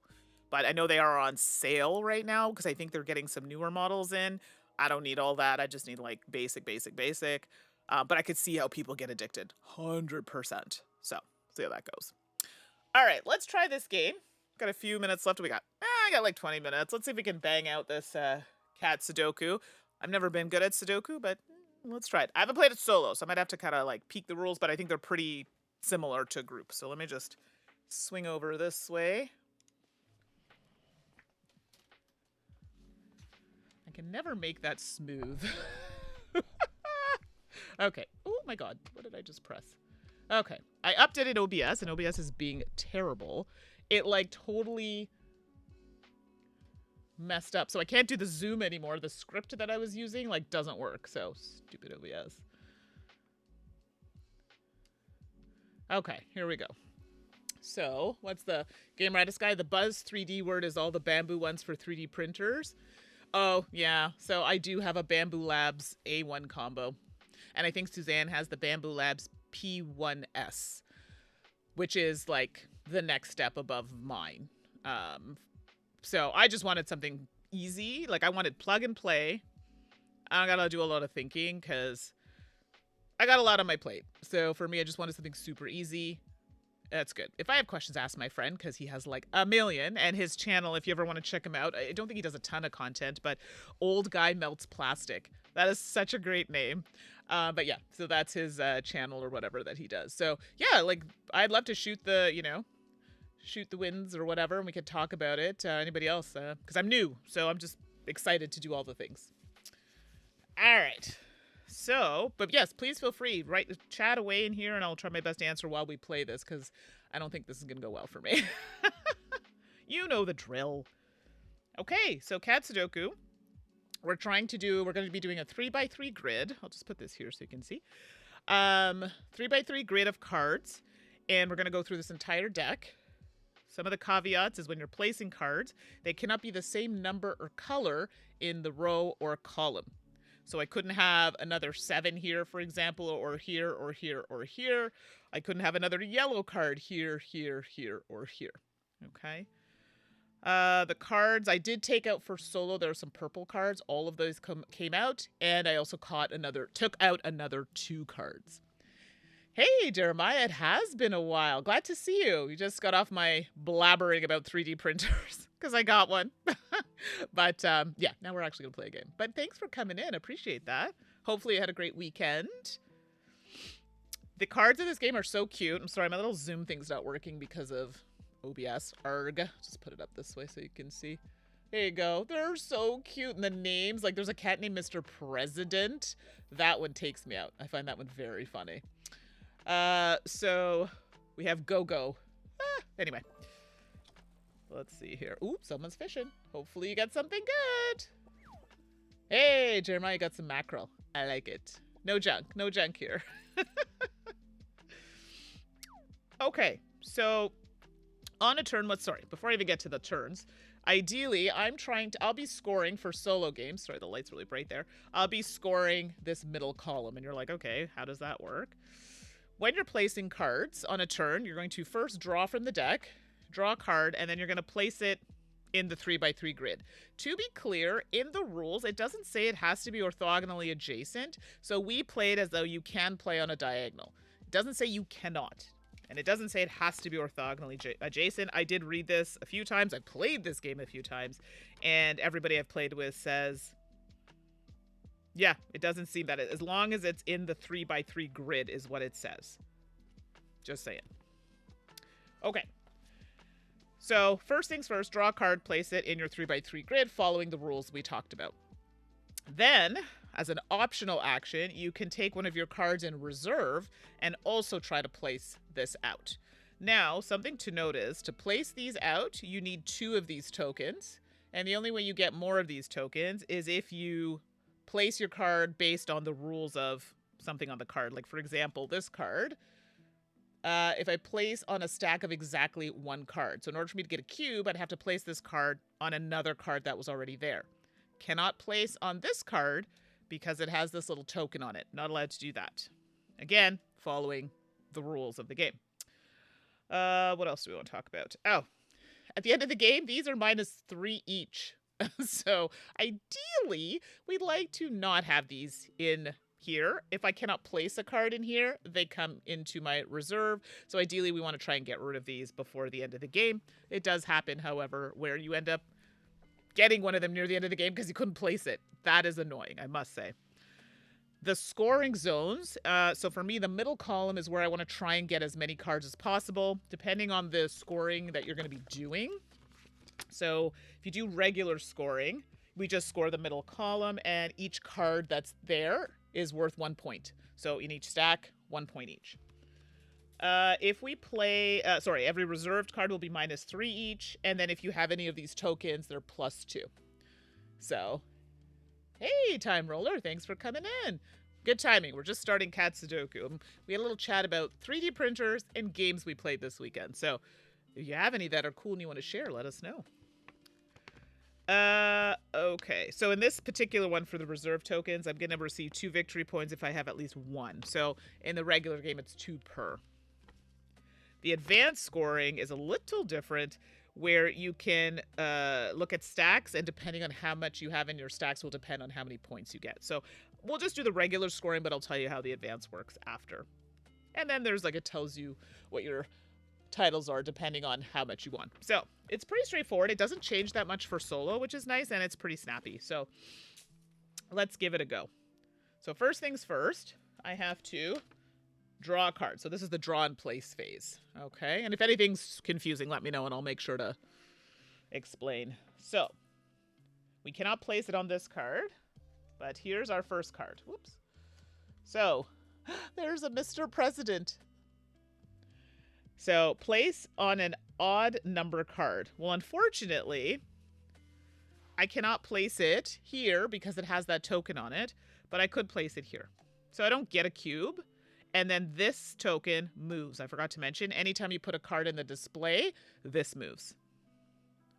But I know they are on sale right now because I think they're getting some newer models in. I don't need all that. I just need like basic. But I could see how people get addicted. 100%. So, see how that goes. All right, let's try this game. Got a few minutes left. I got like 20 minutes. Let's see if we can bang out this Cat Sudoku. I've never been good at Sudoku, but let's try it. I haven't played it solo, so I might have to kind of like peek the rules, but I think they're pretty similar to group. So let me just swing over this way. I can never make that smooth. Okay. Oh my god. What did I just press? Okay. I updated OBS, and OBS is being terrible. It like totally messed up. So I can't do the zoom anymore. The script that I was using like doesn't work. So stupid OBS. Okay, here we go. So what's the Game Redis guy? The Buzz 3D word is all the Bamboo ones for 3D printers. Oh, yeah. So I do have a Bamboo Labs A1 combo. And I think Suzanne has the Bamboo Labs P1S, which is like the next step above mine. So I just wanted something easy. Like I wanted plug and play. I don't gotta do a lot of thinking because I got a lot on my plate. So for me, I just wanted something super easy. That's good. If I have questions, ask my friend because he has like a million. And his channel, if you ever want to check him out, I don't think he does a ton of content, but Old Guy Melts Plastic. That is such a great name. But yeah, so that's his channel or whatever that he does. So yeah, like I'd love to shoot the, you know, shoot the wins or whatever, and we could talk about it. Anybody else? Because I'm new, so I'm just excited to do all the things. All right. So, but yes, please feel free, chat away in here, and I'll try my best to answer while we play this, because I don't think this is going to go well for me. You know the drill. Okay, so Cat Sudoku. We're going to be doing a 3x3 grid. I'll just put this here so you can see. 3x3 grid of cards, and we're going to go through this entire deck. Some of the caveats is when you're placing cards, they cannot be the same number or color in the row or column. So I couldn't have another 7 here, for example, or here, or here, or here. I couldn't have another yellow card here, here, here, or here. Okay. The cards I did take out for solo. There were some purple cards. All of those came out, and I also took out another 2 cards. Hey, Jeremiah, it has been a while. Glad to see you. You just got off my blabbering about 3D printers because I got one. But yeah, now we're actually going to play a game. But thanks for coming in. Appreciate that. Hopefully you had a great weekend. The cards in this game are so cute. I'm sorry, my little zoom thing's not working because of OBS. Arg. Just put it up this way so you can see. There you go. They're so cute. And the names, like there's a cat named Mr. President. That one takes me out. I find that one very funny. So we have Go-Go. Anyway. Let's see here. Ooh, someone's fishing. Hopefully you got something good. Hey, Jeremiah got some mackerel. I like it. No junk. No junk here. Okay, so on a turn, before I even get to the turns, ideally, I'll be scoring for solo games. Sorry, the light's really bright there. I'll be scoring this middle column, and you're like, okay, how does that work? When you're placing cards on a turn, you're going to first draw from the deck, draw a card, and then you're going to place it in the 3x3 grid. To be clear, in the rules, it doesn't say it has to be orthogonally adjacent, so we play it as though you can play on a diagonal. It doesn't say you cannot. And it doesn't say it has to be orthogonally adjacent. I did read this a few times. I played this game a few times. And everybody I've played with says, yeah, it doesn't seem that. As long as it's in the 3x3 grid is what it says. Just saying. Okay. So first things first, draw a card, place it in your 3x3 grid following the rules we talked about. Then, as an optional action, you can take one of your cards in reserve and also try to place this out. Now, something to note is, to place these out, you need 2 of these tokens. And the only way you get more of these tokens is if you place your card based on the rules of something on the card. Like, for example, this card, if I place on a stack of exactly 1 card. So in order for me to get a cube, I'd have to place this card on another card that was already there. Cannot place on this card because it has this little token on it. Not allowed to do that. Again, following the rules of the game. What else do we want to talk about? Oh, at the end of the game, these are -3 each. So ideally, we'd like to not have these in here. If I cannot place a card in here, they come into my reserve. So ideally, we want to try and get rid of these before the end of the game. It does happen, however, where you end up getting one of them near the end of the game because you couldn't place it. That is annoying, I must say. The scoring zones, so for me, the middle column is where I want to try and get as many cards as possible, depending on the scoring that you're going to be doing. So if you do regular scoring, we just score the middle column, and each card that's there is worth 1 point. So in each stack, 1 point each. If we play, every reserved card will be -3 each, and then if you have any of these tokens, they're +2. So, hey, Time Roller, thanks for coming in. Good timing. We're just starting Cat Sudoku. We had a little chat about 3D printers and games we played this weekend. So, if you have any that are cool and you want to share, let us know. Okay. So in this particular one for the reserve tokens, I'm going to receive 2 victory points if I have at least 1. So in the regular game, it's 2 per. The advanced scoring is a little different, where you can look at stacks, and depending on how much you have in your stacks will depend on how many points you get. So we'll just do the regular scoring, but I'll tell you how the advanced works after. And then there's like, it tells you what your titles are depending on how much you won. So it's pretty straightforward. It doesn't change that much for solo, which is nice, and it's pretty snappy. So let's give it a go. So first things first, I have to draw a card. So this is the draw and place phase. Okay, and if anything's confusing, let me know and I'll make sure to explain. So we cannot place it on this card, but here's our first card. Whoops. So there's a Mr. President. So place on an odd number card. Well, unfortunately, I cannot place it here because it has that token on it, but I could place it here. So I don't get a cube. And then this token moves. I forgot to mention, anytime you put a card in the display, this moves.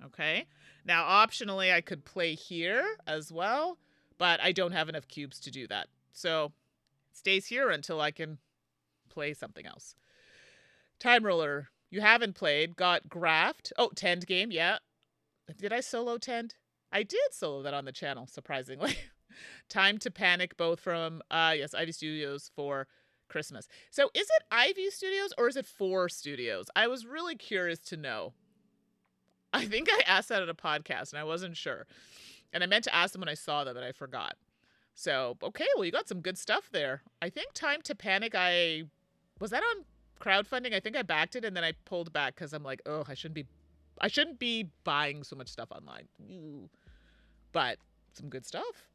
Okay. Now, optionally, I could play here as well, but I don't have enough cubes to do that. So it stays here until I can play something else. Time Roller, you haven't played, got graphed. Oh, Tend game, yeah. Did I solo Tend? I did solo that on the channel, surprisingly. Time to Panic, both from, yes, Ivy Studios for Christmas. So is it Ivy Studios or is it 4 Studios? I was really curious to know. I think I asked that at a podcast and I wasn't sure. And I meant to ask them when I saw them and I forgot. So, okay, well, you got some good stuff there. I think Time to Panic, was that on crowdfunding? I think I backed it and then I pulled back because I'm like, oh, I shouldn't be I shouldn't be buying so much stuff online. But some good stuff.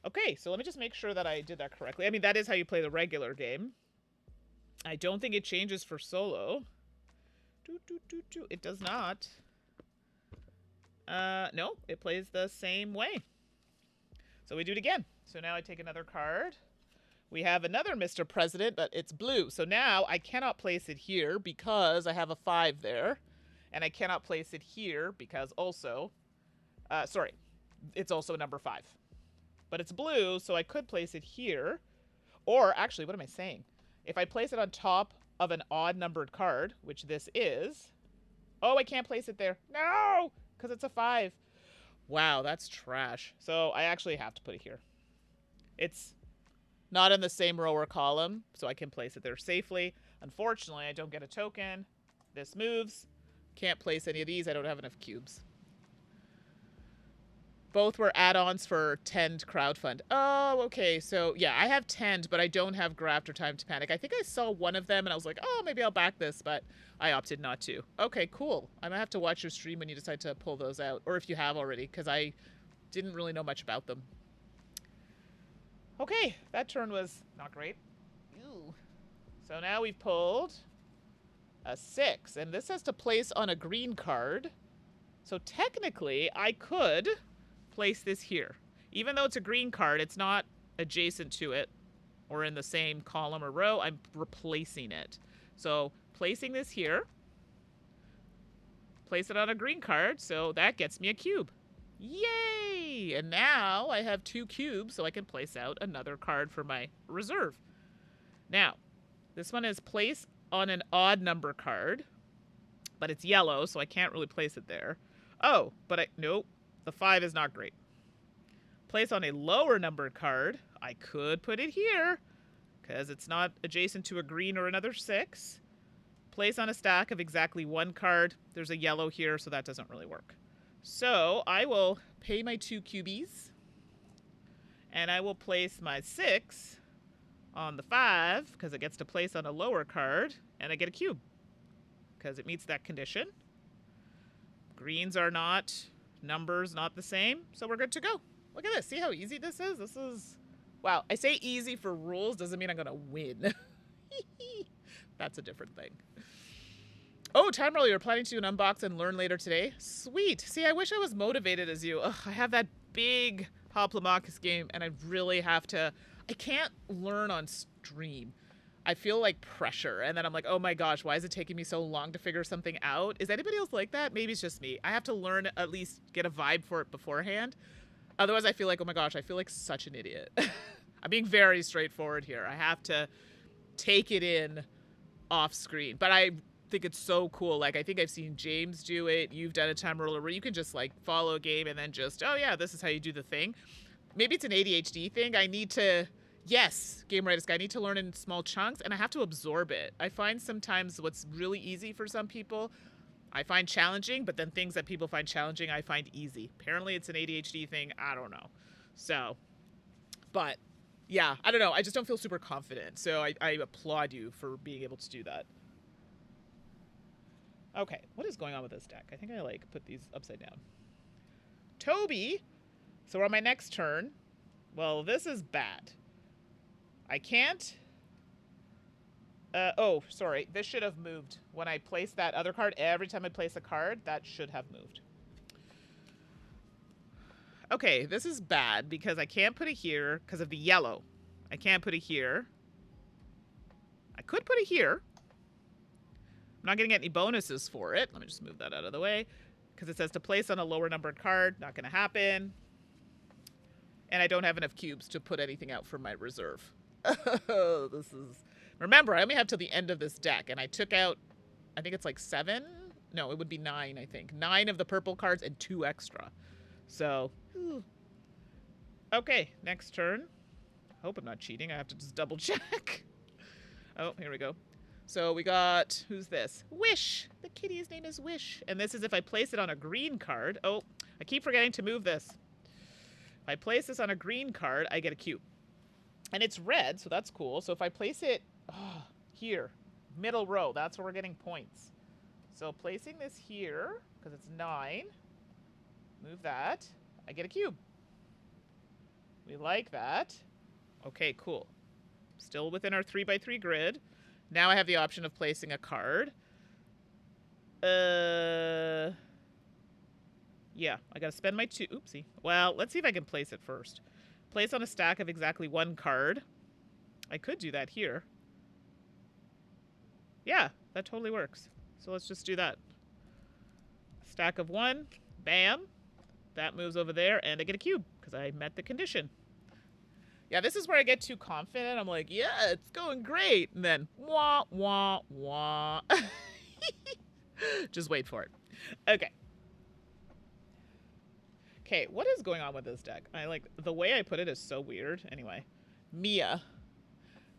Okay, so let me just make sure that I did that correctly. I mean, that is how you play the regular game. I don't think it changes for solo. It does not. No, it plays the same way. So we do it again. So now I take another card. We have another Mr. President, but it's blue. So now I cannot place it here because I have a 5 there. And I cannot place it here because also... sorry, it's also number 5. But it's blue, so I could place it here. Or, actually, what am I saying? If I place it on top of an odd-numbered card, which this is... Oh, I can't place it there. No! Because it's a 5. Wow, that's trash. So I actually have to put it here. It's not in the same row or column, so I can place it there safely. Unfortunately, I don't get a token. This moves. Can't place any of these. I don't have enough cubes. Both were add-ons for Tend crowdfund. Oh, okay. So, yeah, I have Tend, but I don't have Graft or Time to Panic. I think I saw one of them, and I was like, oh, maybe I'll back this, but I opted not to. Okay, cool. I'm going to have to watch your stream when you decide to pull those out, or if you have already, because I didn't really know much about them. Okay, that turn was not great. Ew. So now we've pulled a 6, and this has to place on a green card. So technically, I could... place this here. Even though it's a green card, it's not adjacent to it or in the same column or row. I'm replacing it. So placing this here, place it on a green card, so that gets me a cube. Yay! And now I have 2 cubes, so I can place out another card for my reserve. Now, this one is place on an odd number card, but it's yellow, so I can't really place it there. Oh, but nope. The 5 is not great. Place on a lower numbered card. I could put it here because it's not adjacent to a green or another 6. Place on a stack of exactly 1 card. There's a yellow here, so that doesn't really work. So I will pay my 2 cubies, and I will place my 6 on the 5 because it gets to place on a lower card, and I get a cube because it meets that condition. Greens are not... numbers not the same, so we're good to go. Look at this. See how easy this is? This is... Wow, I say easy for rules doesn't mean I'm gonna win. That's a different thing. Oh, Time Roll, you're planning to do an unbox and learn later today? Sweet. See, I wish I was motivated as you. Ugh, I have that big Hoplomachus game, and I really have to... I can't learn on stream. I feel like pressure, and then I'm like, oh my gosh, why is it taking me so long to figure something out? Is anybody else like that? Maybe it's just me. I have to learn, at least get a vibe for it beforehand. Otherwise, I feel like, oh my gosh, I feel like such an idiot. I'm being very straightforward here. I have to take it in off screen. But I think it's so cool. Like, I think I've seen James do it. You've done a Time Roller where you can just, like, follow a game and then just, oh yeah, this is how you do the thing. Maybe it's an ADHD thing. I need to... Yes, Game Writers Guy, I need to learn in small chunks, and I have to absorb it. I find sometimes what's really easy for some people, I find challenging, but then things that people find challenging, I find easy. Apparently it's an ADHD thing. I don't know. So, but, yeah, I don't know. I just don't feel super confident. So I applaud you for being able to do that. Okay, what is going on with this deck? I think I, like, put these upside down. Toby! So on my next turn, well, this is bad. I can't... oh, sorry. This should have moved. When I place that other card, every time I place a card, that should have moved. Okay, this is bad because I can't put it here because of the yellow. I can't put it here. I could put it here. I'm not going to get any bonuses for it. Let me just move that out of the way. Because it says to place on a lower numbered card. Not going to happen. And I don't have enough cubes to put anything out from my reserve. Oh, this is... Remember, I only have till the end of this deck, and I took out, I think it's like 7? No, it would be 9, I think. 9 of the purple cards and 2 extra. So, okay, next turn. Hope I'm not cheating. I have to just double check. Oh, here we go. So we got, who's this? Wish. The kitty's name is Wish. And this is if I place it on a green card. Oh, I keep forgetting to move this. If I place this on a green card, I get a cube. And it's red, so that's cool. So if I place it here, middle row, that's where we're getting points. So placing this here, because it's 9. Move that. I get a cube. We like that. Okay, cool. Still within our 3x3 grid. Now I have the option of placing a card. Yeah, I gotta spend my 2. Oopsie. Well, let's see if I can place it first. Place on a stack of exactly 1 card. I could do that here. Yeah, that totally works. So let's just do that. Stack of 1. Bam. That moves over there, and I get a cube, because I met the condition. Yeah, this is where I get too confident. I'm like, yeah, it's going great. And then, wah, wah, wah. Just wait for it. Okay. Okay, what is going on with this deck? The way I put it is so weird. Anyway, Mia.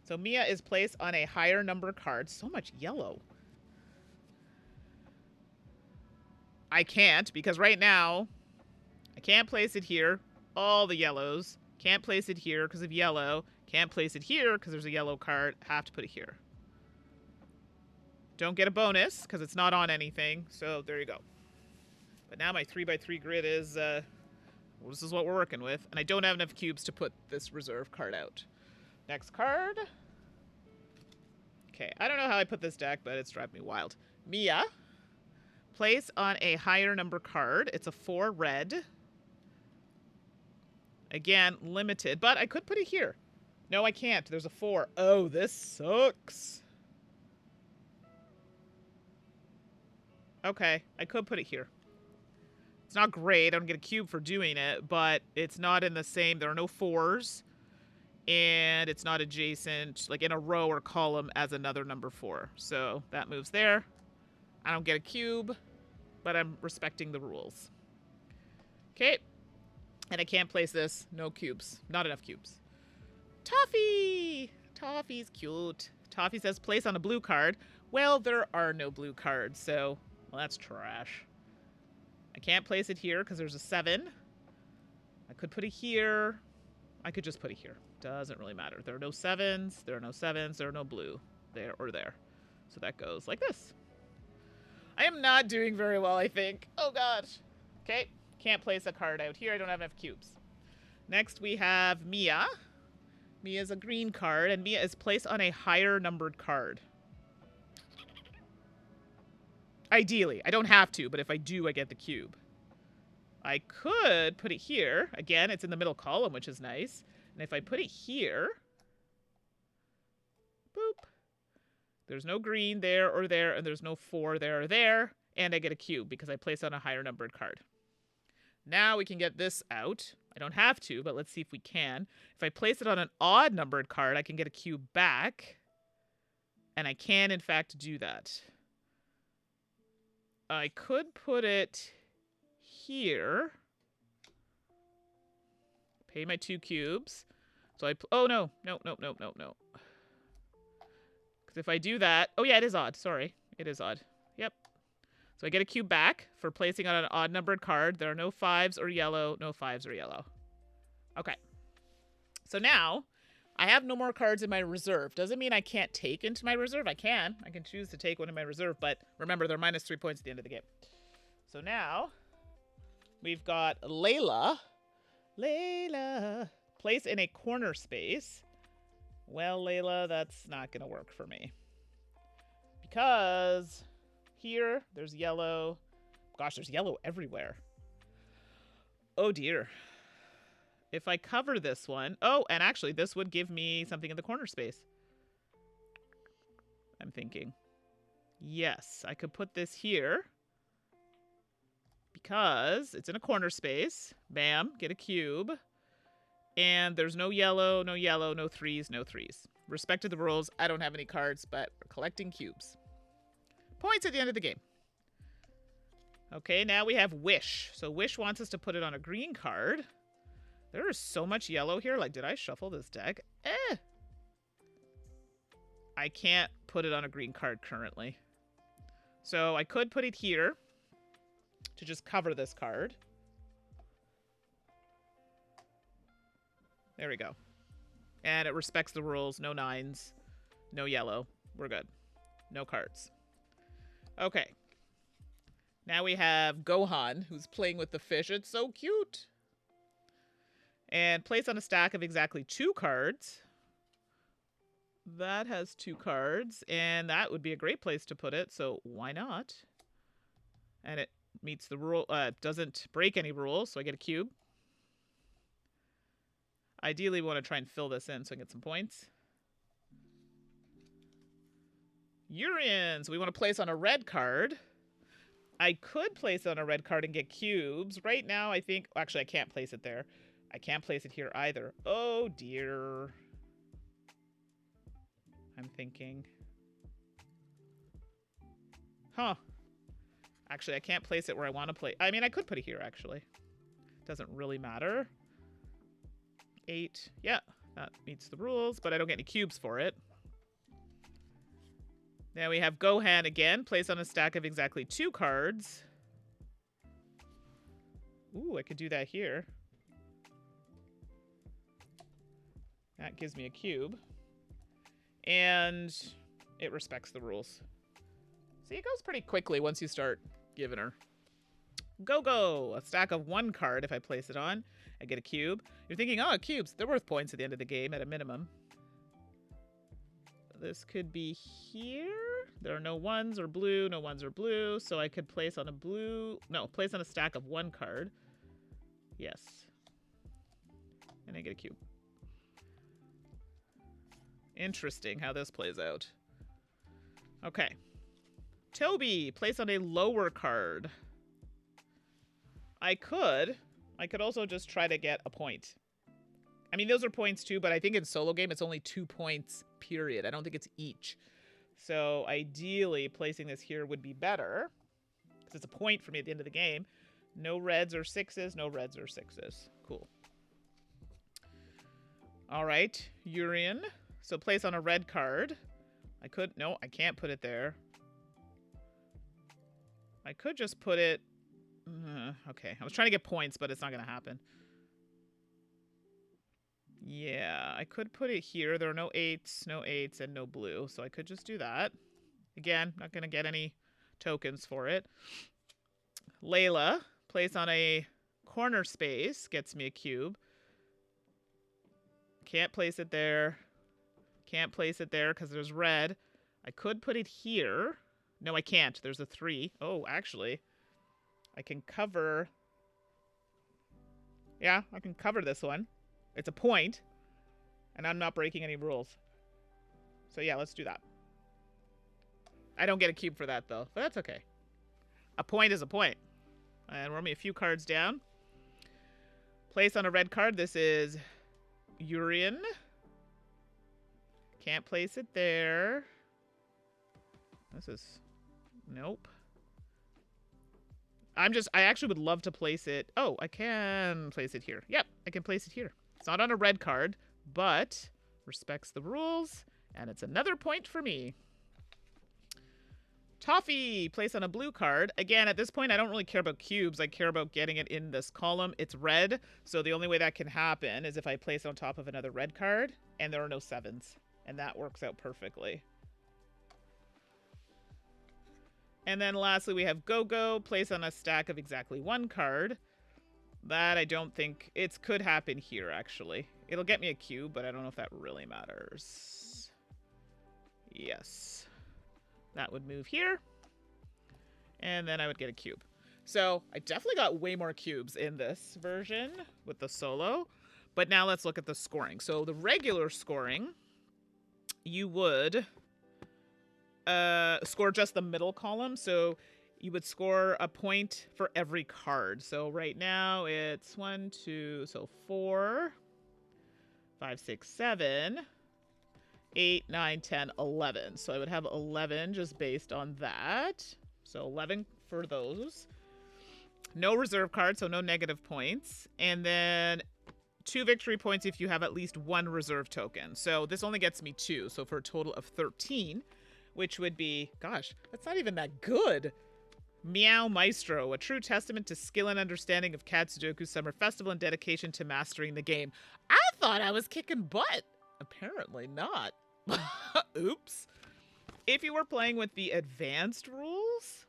So Mia is placed on a higher number card. So much yellow. I can't, because right now, I can't place it here. All the yellows. Can't place it here because of yellow. Can't place it here because there's a yellow card. Have to put it here. Don't get a bonus because it's not on anything. So there you go. But now my 3x3 grid is, well, this is what we're working with. And I don't have enough cubes to put this reserve card out. Next card. Okay, I don't know how I put this deck, but it's driving me wild. Mia. Place on a higher number card. It's a 4 red. Again, limited, but I could put it here. No, I can't. There's a 4. Oh, this sucks. Okay, I could put it here. It's not great. I don't get a cube for doing it, but it's not in the same. There are no 4s, and it's not adjacent, like in a row or column as another number 4. So that moves there. I don't get a cube, but I'm respecting the rules. Okay. And I can't place this. No cubes. Not enough cubes. Toffee! Toffee's cute. Toffee says place on a blue card. Well, there are no blue cards, so well, that's trash. I can't place it here because there's a 7. I could put it here. I could just put it here. Doesn't really matter. There are no 7s. There are no 7s. There are no blue there or there. So that goes like this. I am not doing very well, I think. Oh, gosh. Okay. Can't place a card out here. I don't have enough cubes. Next, we have Mia. Mia's a green card, and Mia is placed on a higher numbered card. Ideally. I don't have to, but if I do, I get the cube. I could put it here. Again, it's in the middle column, which is nice. And if I put it here... Boop. There's no green there or there, and there's no 4 there or there. And I get a cube because I place on a higher numbered card. Now we can get this out. I don't have to, but let's see if we can. If I place it on an odd numbered card, I can get a cube back. And I can, in fact, do that. I could put it here. Pay my 2 cubes. So oh, no. No. Because if I do that... Oh, yeah, it is odd. Sorry. It is odd. Yep. So I get a cube back for placing on an odd numbered card. There are no 5s or yellow. No 5s or yellow. Okay. So now, I have no more cards in my reserve. Doesn't mean I can't take into my reserve. I can. I can choose to take one in my reserve. But remember, they're minus 3 points at the end of the game. So now, we've got Layla. Layla. Place in a corner space. Well, Layla, that's not going to work for me. Because... Here, there's yellow. Gosh, there's yellow everywhere. Oh, dear. If I cover this one... Oh, and actually, this would give me something in the corner space. I'm thinking. Yes, I could put this here. Because it's in a corner space. Bam, get a cube. And there's no yellow, no 3s, no 3s. Respected the rules. I don't have any cards, but we're collecting cubes. Points at the end of the game. Okay, now we have Wish. So Wish wants us to put it on a green card. There is so much yellow here. Like, did I shuffle this deck? I can't put it on a green card currently. So I could put it here to just cover this card. There we go. And it respects the rules. No 9s. No yellow. We're good. No cards. Okay. Now we have Gohan, who's playing with the fish. It's so cute. And place on a stack of exactly 2 cards. That has 2 cards, and that would be a great place to put it, so why not? And it meets the rule, doesn't break any rules, so I get a cube. Ideally, we want to try and fill this in so I get some points. Urian, so we want to place on a red card. I could place on a red card and get cubes. Right now, I think... Actually, I can't place it there. I can't place it here either. Oh, dear. I'm thinking. Huh. Actually, I can't place it where I want to play. I mean, I could put it here, actually. Doesn't really matter. 8. Yeah, that meets the rules, but I don't get any cubes for it. Now we have Gohan again. Place on a stack of exactly 2 cards. Ooh, I could do that here. That gives me a cube. And it respects the rules. See, it goes pretty quickly once you start giving her. Go! A stack of 1 card. If I place it on, I get a cube. You're thinking, oh, cubes. They're worth points at the end of the game at a minimum. This could be here. There are no 1s or blue, no 1s or blue. So I could place on a blue... No, place on a stack of 1 card. Yes. And I get a cube. Interesting how this plays out. Okay. Toby, place on a lower card. I could also just try to get a point. I mean, those are points too, but I think in solo game, it's only 2 points, period. I don't think it's each. So ideally, placing this here would be better, because it's a point for me at the end of the game. No reds or 6s, no reds or 6s. Cool. All right, Urian. So place on a red card. No, I can't put it there. I could just put it... okay, I was trying to get points, but it's not going to happen. Yeah, I could put it here. There are no 8s, and no blue. So I could just do that. Again, not going to get any tokens for it. Layla, place on a corner space, gets me a cube. Can't place it there. Can't place it there because there's red. I could put it here. No, I can't. There's a 3. Oh, actually, I can cover... Yeah, I can cover this one. It's a point, and I'm not breaking any rules. So yeah, let's do that. I don't get a cube for that, though, but that's okay. A point is a point. And we're only a few cards down. Place on a red card. This is Urian. Can't place it there. This is... Nope. I actually would love to place it... Oh, I can place it here. Yep, I can place it here. It's not on a red card, but respects the rules, and it's another point for me. Toffee, place on a blue card. Again, at this point, I don't really care about cubes. I care about getting it in this column. It's red, so the only way that can happen is if I place it on top of another red card, and there are no 7s, and that works out perfectly. And then lastly, we have Go-Go, place on a stack of exactly 1 card. That I don't think... It could happen here, actually. It'll get me a cube, but I don't know if that really matters. Yes. That would move here. And then I would get a cube. So I definitely got way more cubes in this version with the solo. But now let's look at the scoring. So the regular scoring, you would score just the middle column. So you would score a point for every card. So right now it's 1, 2, so 4, 5, 6, 7, 8, 9, 10, 11. So I would have 11 just based on that. So 11 for those. No reserve cards, so no negative points. And then 2 victory points if you have at least 1 reserve token. So this only gets me 2, so for a total of 13, which would be, gosh, that's not even that good. Meow Maestro, a true testament to skill and understanding of Cat Sudoku Summer Festival and dedication to mastering the game. I thought I was kicking butt. Apparently not. Oops. If you were playing with the advanced rules,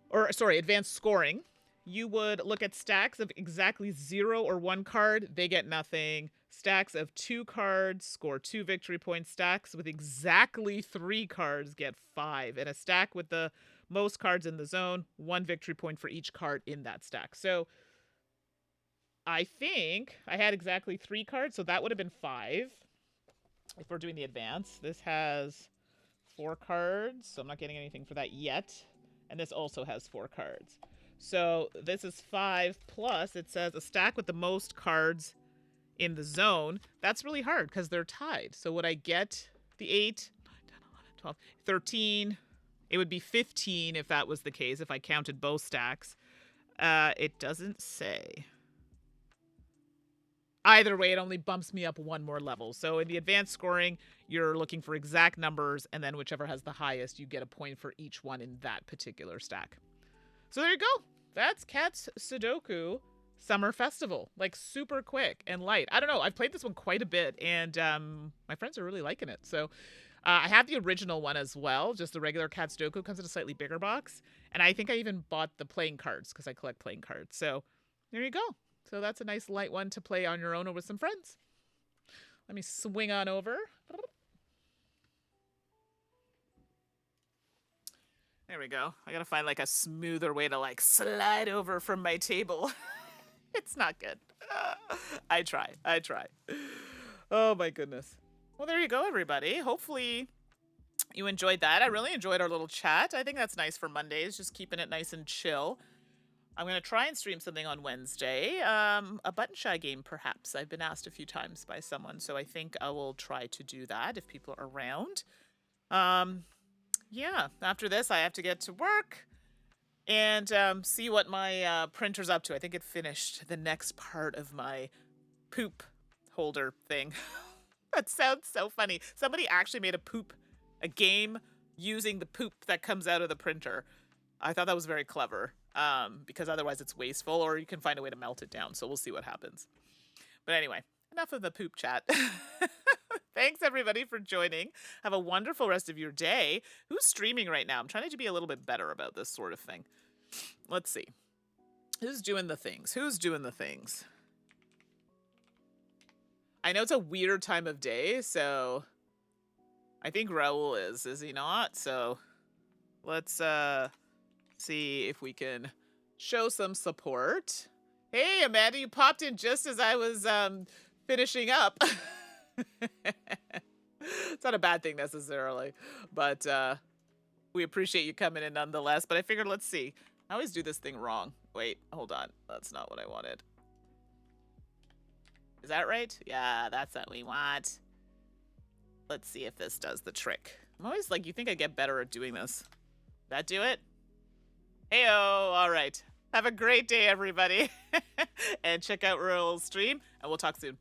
or sorry, advanced scoring, you would look at stacks of exactly 0 or 1 card, they get nothing. Stacks of 2 cards score 2 victory points. Stacks with exactly 3 cards get 5. And a stack with the most cards in the zone, 1 victory point for each card in that stack. So I think I had exactly 3 cards, so that would have been 5. If we're doing the advance, this has 4 cards, so I'm not getting anything for that yet. And this also has 4 cards. So this is 5 plus, it says a stack with the most cards in the zone. That's really hard because they're tied. So would I get the 8, 9, 10, 11, 12, 13? It would be 15 if that was the case, if I counted both stacks. It doesn't say. Either way, it only bumps me up 1 more level. So in the advanced scoring, you're looking for exact numbers, and then whichever has the highest, you get a point for each one in that particular stack. So there you go. That's Cat Sudoku Summer Festival. Like, super quick and light. I don't know. I've played this one quite a bit, and my friends are really liking it. So I have the original one as well. Just the regular Cat Sudoku comes in a slightly bigger box. And I think I even bought the playing cards because I collect playing cards. So there you go. So that's a nice light one to play on your own or with some friends. Let me swing on over. There we go. I gotta find like a smoother way to like slide over from my table. It's not good. I try. Oh my goodness. Well, there you go, everybody. Hopefully you enjoyed that. I really enjoyed our little chat. I think that's nice for Mondays, just keeping it nice and chill. I'm going to try and stream something on Wednesday. A button shy game, perhaps. I've been asked a few times by someone, so I think I will try to do that if people are around. Yeah, after this, I have to get to work and see what my printer's up to. I think it finished the next part of my poop holder thing. That sounds so funny. Somebody actually made a game using the poop that comes out of the printer. I thought that was very clever. Because otherwise it's wasteful, or you can find a way to melt it down. So we'll see what happens. But anyway, enough of the poop chat. Thanks, everybody, for joining. Have a wonderful rest of your day. Who's streaming right now? I'm trying to be a little bit better about this sort of thing. Let's see. Who's doing the things? I know it's a weird time of day, so I think Raul is he not? So let's see if we can show some support. Hey, Amanda, you popped in just as I was finishing up. It's not a bad thing necessarily, but we appreciate you coming in nonetheless. But I figured, let's see. I always do this thing wrong. Wait, hold on. That's not what I wanted. Is that right? Yeah, that's what we want. Let's see if this does the trick. I'm always like, you think I'd get better at doing this. That do it? Heyo, all right. Have a great day, everybody. And check out Raul's stream, and we'll talk soon.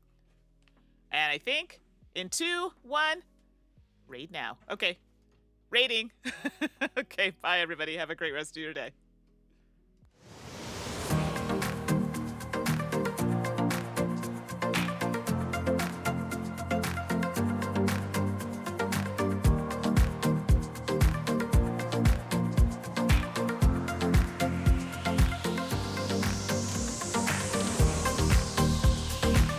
And I think in 2, 1, raid now. Okay, raiding. Okay, bye, everybody. Have a great rest of your day.